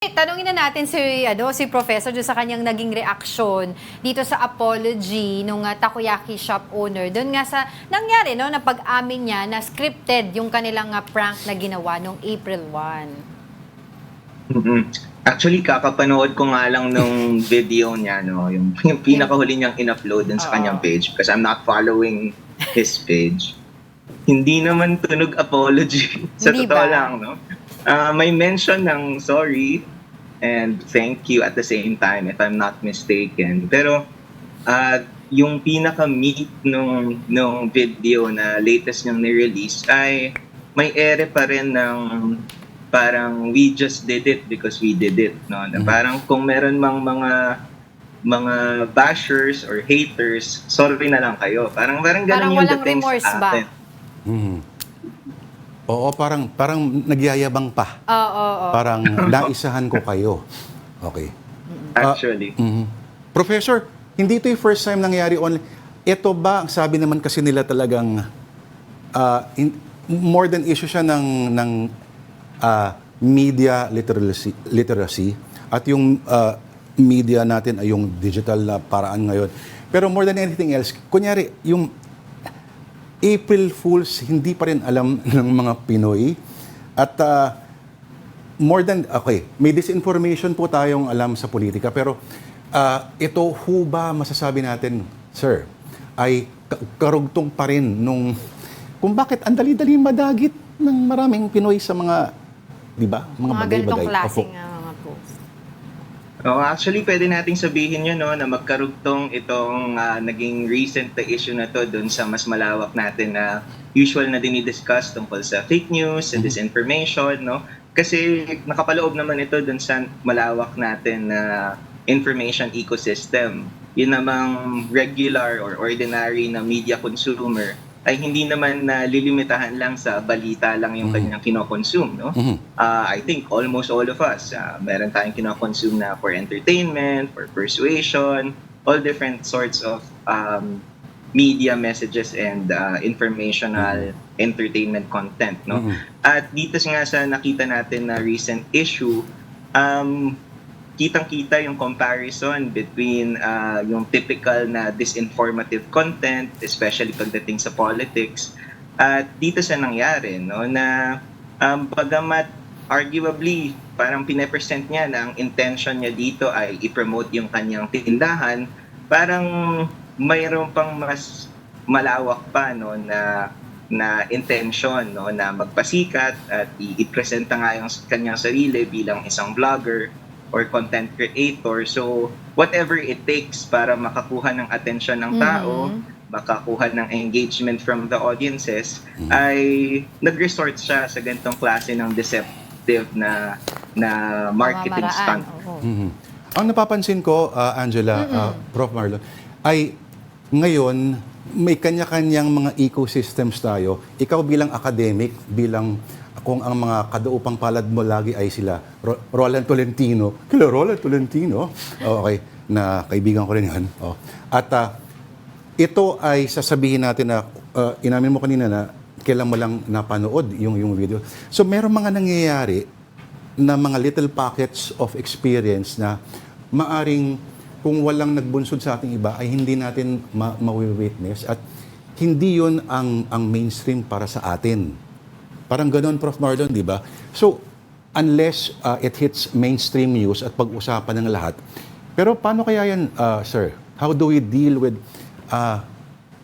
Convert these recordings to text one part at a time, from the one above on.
Tanungin na natin si Professor doon sa kanyang naging reaksyon dito sa apology nung takoyaki shop owner. Doon nga sa nangyari no, na pag-amin niya na scripted yung kanilang prank na ginawa nung April 1. Actually, kakapanood ko nga lang nung video niya, no, yung pinakahuli niyang in-upload dun sa kanyang page because I'm not following his page. Hindi naman tunog apology. Sa Hindi totoo ba? lang, no? May mention ng sorry and thank you at the same time, if I'm not mistaken. Pero yung pinaka-meat nung video na latest niyang ni-release ay may ere pa rin ng parang we just did it because we did it, no? Na parang kung meron mang mga bashers or haters, sorry na lang kayo. Parang ganun Parang yung walang dating remorse sa ba? atin. Oo, parang nagyayabang pa. Oo. Parang naisahan ko kayo. Okay. Actually. Professor, hindi ito yung first time nangyari online. Ito ba, ang sabi naman kasi nila talagang more than issue siya ng media literacy at yung media natin ay yung digital na paraan ngayon. Pero more than anything else, kunyari, yung April Fools, hindi pa rin alam ng mga Pinoy. At more than, okay, may disinformation po tayong alam sa politika, pero ito ho ba masasabi natin, sir, ay karugtong pa rin nung, kung bakit ang dali-dali madagit ng maraming Pinoy sa mga, di ba, mga Ganitong bagay-bagay. klaseng mga post. Actually, pwede nating sabihin yun, no, na magkarugtong itong naging recent na issue na to dun sa mas malawak natin na usual na dinidiscuss tungkol sa fake news and disinformation, no? Kasi nakapaloob naman ito dun sa malawak natin na information ecosystem. Yun namang regular or ordinary na media consumer ay hindi naman lilimitahan lang sa balita lang yung kanyang kinokonsume, no? I think almost all of us, meron tayong kinokonsume na for entertainment, for persuasion, all different sorts of media messages and informational entertainment content, no? At dito nga sa nakita natin na recent issue, kitang-kita yung comparison between yung typical na disinformative content, especially pagdating sa politics, at dito sa nangyari, no, na bagamat arguably parang pinapresent niya na ang intention niya dito ay i-promote yung kanyang tindahan, parang mayroon pang mas malawak pa, no, na intention, no, na magpasikat at i-presenta nga yung kanyang sarili bilang isang vlogger or content creator. So, whatever it takes para makakuha ng atensyon ng tao, makakuha ng engagement from the audiences, ay nag-resort siya sa ganitong klase ng deceptive na marketing stunt. Ang napapansin ko, Angela, Prof. Marlon, ay ngayon may kanya-kanyang mga ecosystems tayo. Ikaw bilang academic, bilang kung ang mga kadaupang palad mo lagi ay sila Roland Tolentino. Kila Roland Tolentino? Okay, na kaibigan ko rin yan. At ito ay sasabihin natin na, inamin mo kanina na kailan mo lang napanood yung video. So meron mga nangyayari na mga little pockets of experience na maaring kung walang nagbunsod sa ating iba ay hindi natin ma-witness at hindi yun ang mainstream para sa atin. Parang ganoon, Prof. Marlon, di ba? So, unless it hits mainstream news at pag-usapan ng lahat, pero paano kaya yan, sir? How do we deal with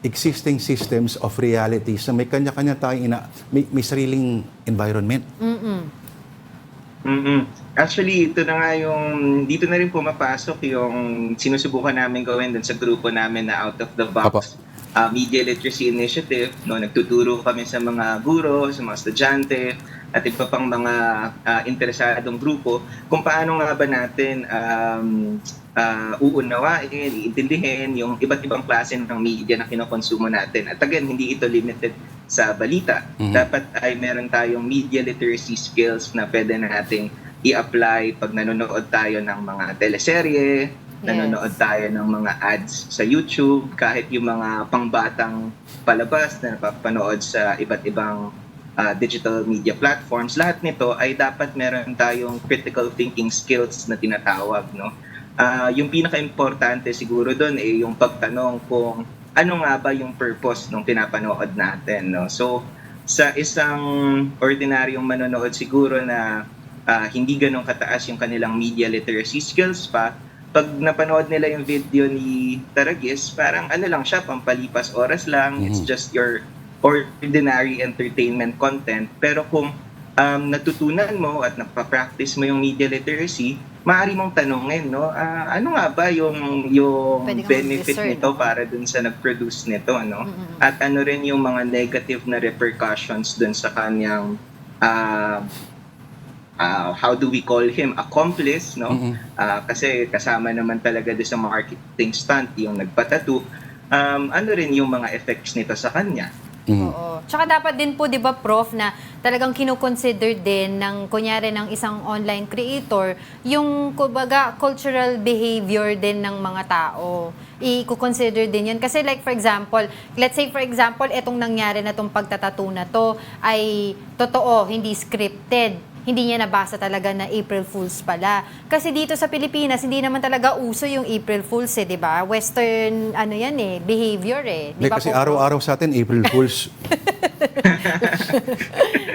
existing systems of reality sa may kanya-kanya tayong may sariling environment? Actually, ito na nga dito na rin pumapasok yung sinusubukan namin gawin dun sa grupo namin na out of the box media literacy initiative, no, nagtuturo kami sa mga guro, sa mga estudyante at iba pang mga interesadong grupo kung paano nga ba natin uunawain, iintindihin yung iba't ibang klase ng media na kinokonsumo natin. At again, hindi ito limited sa balita. Dapat ay meron tayong media literacy skills na pwede nating i-apply pag nanonood tayo ng mga teleserye, nanonood tayo ng mga ads sa YouTube, kahit yung mga pangbatang palabas na napapanood sa iba't ibang digital media platforms, lahat nito ay dapat meron tayong critical thinking skills na tinatawag, no? Yung pinaka-importante siguro doon ay yung pagtanong kung ano nga ba yung purpose ng pinapanood natin, no? So, sa isang ordinaryong manonood siguro na hindi ganun kataas yung kanilang media literacy skills pa, pag napanood nila yung video ni Taragis, parang ano lang siya, pampalipas oras lang, it's just your ordinary entertainment content. Pero kung natutunan mo at napapractice mo yung media literacy, maaari mong tanungin, no? Ano nga ba yung Pwede kang benefit mag-discern, nito no? para dun sa nag-produce nito, no? At ano rin yung mga negative na repercussions dun sa kanyang how do we call him, accomplice, no? Kasi kasama naman talaga doon sa marketing stunt yung nagpatattoo. Ano rin yung mga effects nito sa kanya? Oo. Tsaka dapat din po, di ba, Prof, na talagang kinoconsider din ng, kunyari, ng isang online creator, yung, kumbaga, cultural behavior din ng mga tao. I-consider din yun. Kasi like, for example, let's say, for example, etong nangyari na tong pagtatattoo na to ay totoo, hindi scripted. Hindi niya nabasa talaga na April Fools pala. Kasi dito sa Pilipinas, hindi naman talaga uso yung April Fools di ba? Western, ano yan behavior Di ba Kasi po, Prof? araw-araw sa atin, April Fools.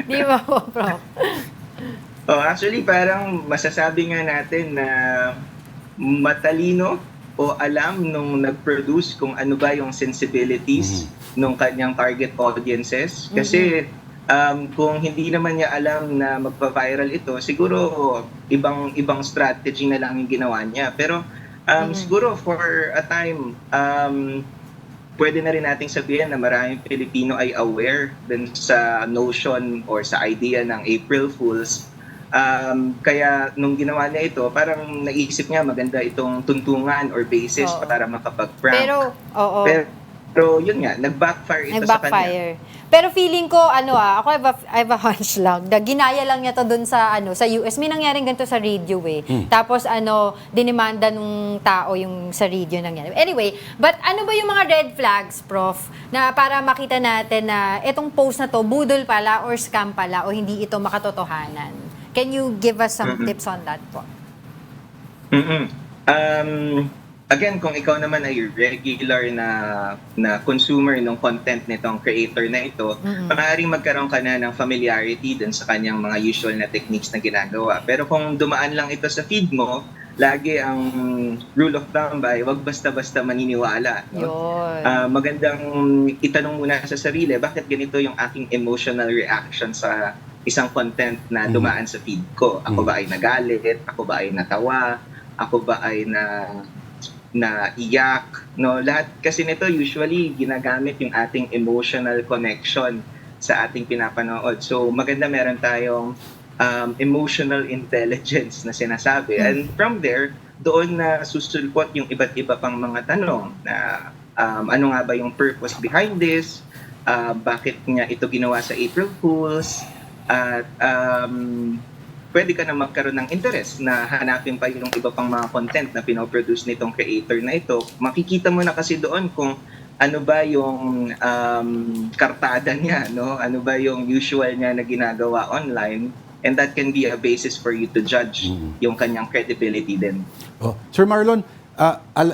Di ba po, Prof? Actually, parang masasabi nga natin na matalino o alam nung nag-produce kung ano ba yung sensibilities nung kanyang target audiences. Kasi kung hindi naman niya alam na magpa-viral ito, siguro ibang strategy na lang yung ginawa niya. Pero siguro for a time, pwede na rin nating sabihin na maraming Pilipino ay aware din sa notion or sa idea ng April Fools. Kaya nung ginawa niya ito, parang naisip niya maganda itong tuntungan or basis para makapag-prank. Pero, oo. Pero yun nga, nag-backfire ito sa kanya. Pero feeling ko, ako I have a hunch lang. Ginaya lang niya to dun sa, sa US. May nangyaring ganito sa radio Tapos, dinimanda nung tao yung sa radio nangyari. Anyway, but ano ba yung mga red flags, Prof, na para makita natin na itong post na to, budol pala or scam pala o hindi ito makatotohanan? Can you give us some tips on that po? Again, kung ikaw naman ay regular na consumer ng content nitong creator na ito, maaaring magkaroon ka na ng familiarity dun sa kanyang mga usual na techniques na ginagawa. Pero kung dumaan lang ito sa feed mo, lagi ang rule of thumb ay wag basta-basta maniniwala. No? Magandang itanong muna sa sarili, bakit ganito yung aking emotional reaction sa isang content na dumaan sa feed ko? Ako ba ay nagalit? Ako ba ay natawa? Ako ba ay na iyak, no? Lahat kasi nito usually ginagamit yung ating emotional connection sa ating pinapanood. So maganda meron tayong emotional intelligence na sinasabi. And from there, doon na susulpot yung iba't iba pang mga tanong na ano nga ba yung purpose behind this, bakit nga ito ginawa sa April Fools, at pwede ka na magkaroon ng interest na hanapin pa yung iba pang mga content na pinoproduce nitong creator na ito. Makikita mo na kasi doon kung ano ba yung kartada niya, no? Ano ba yung usual niya na ginagawa online, and that can be a basis for you to judge yung kanyang credibility din. Sir Marlon,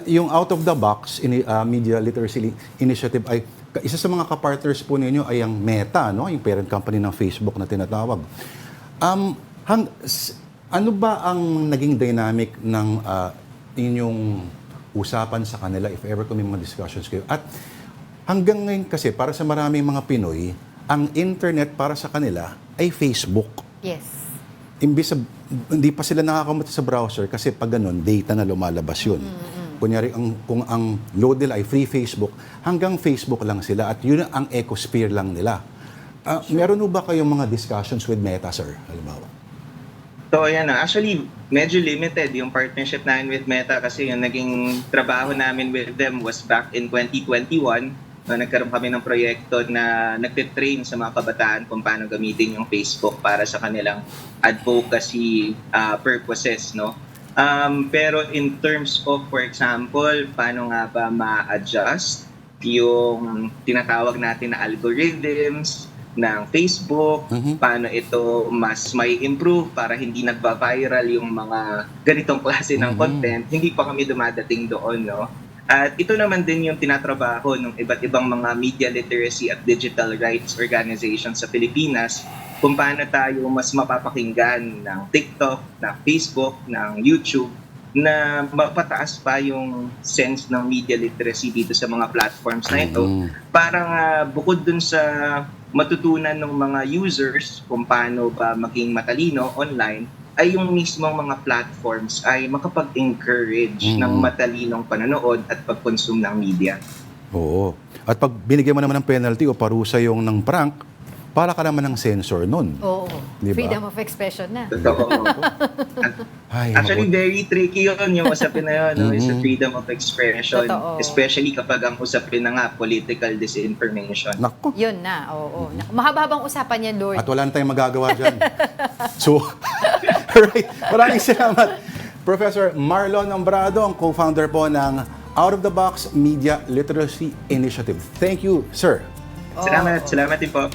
yung out of the box media literacy initiative ay isa sa mga kapartners po ninyo ay ang Meta, no? Yung parent company ng Facebook na tinatawag. Ano ba ang naging dynamic ng inyong usapan sa kanila if ever kung may mga discussions kayo? At hanggang ngayon kasi para sa maraming mga Pinoy, ang internet para sa kanila ay Facebook. Yes. Imbis hindi pa sila nakakamunta sa browser kasi pag ganun, data na lumalabas yun. Kunyari, kung ang load nila ay free Facebook, hanggang Facebook lang sila at yun ang ecosphere lang nila. Meron ba kayong mga discussions with Meta, sir? Halimbawa. So, ayan na. Actually, medyo limited yung partnership namin with Meta kasi yung naging trabaho namin with them was back in 2021. Nagkaroon kami ng proyekto na nagtitrain sa mga kabataan kung paano gamitin yung Facebook para sa kanilang advocacy purposes, no? Pero in terms of, for example, paano nga ba ma-adjust yung tinatawag natin na algorithms, ng Facebook, paano ito mas may improve para hindi nagba-viral yung mga ganitong klase ng content, hindi pa kami dumadating doon, no? At ito naman din yung tinatrabaho ng iba't ibang mga media literacy at digital rights organizations sa Pilipinas, kung paano tayo mas mapapakinggan ng TikTok, ng Facebook, ng YouTube, na mapataas pa yung sense ng media literacy dito sa mga platforms na ito. Parang bukod dun sa matutunan ng mga users kung paano ba maging matalino online, ay yung mismong mga platforms ay makapag-encourage ng matalinong panonood at pag-consume ng media. Oo. At pag binigyan mo naman ng penalty o parusa yung ng prank, para ka naman ng censor nun. Oo. Di ba? Freedom of expression na. Totoo. Ay, Actually, mabuti. very tricky yun, yung usapin na yun, no? Yung sa freedom of expression. Totoo. Especially kapag ang usapin na nga, political disinformation. Nako. Yun na, oo. Mahaba-habang usapan yan, Lord. At wala na tayong magagawa dyan. So, right. Maraming salamat. Professor Marlon Ambrado, ang co-founder po ng Out of the Box Media Literacy Initiative. Thank you, sir. Salamat din po.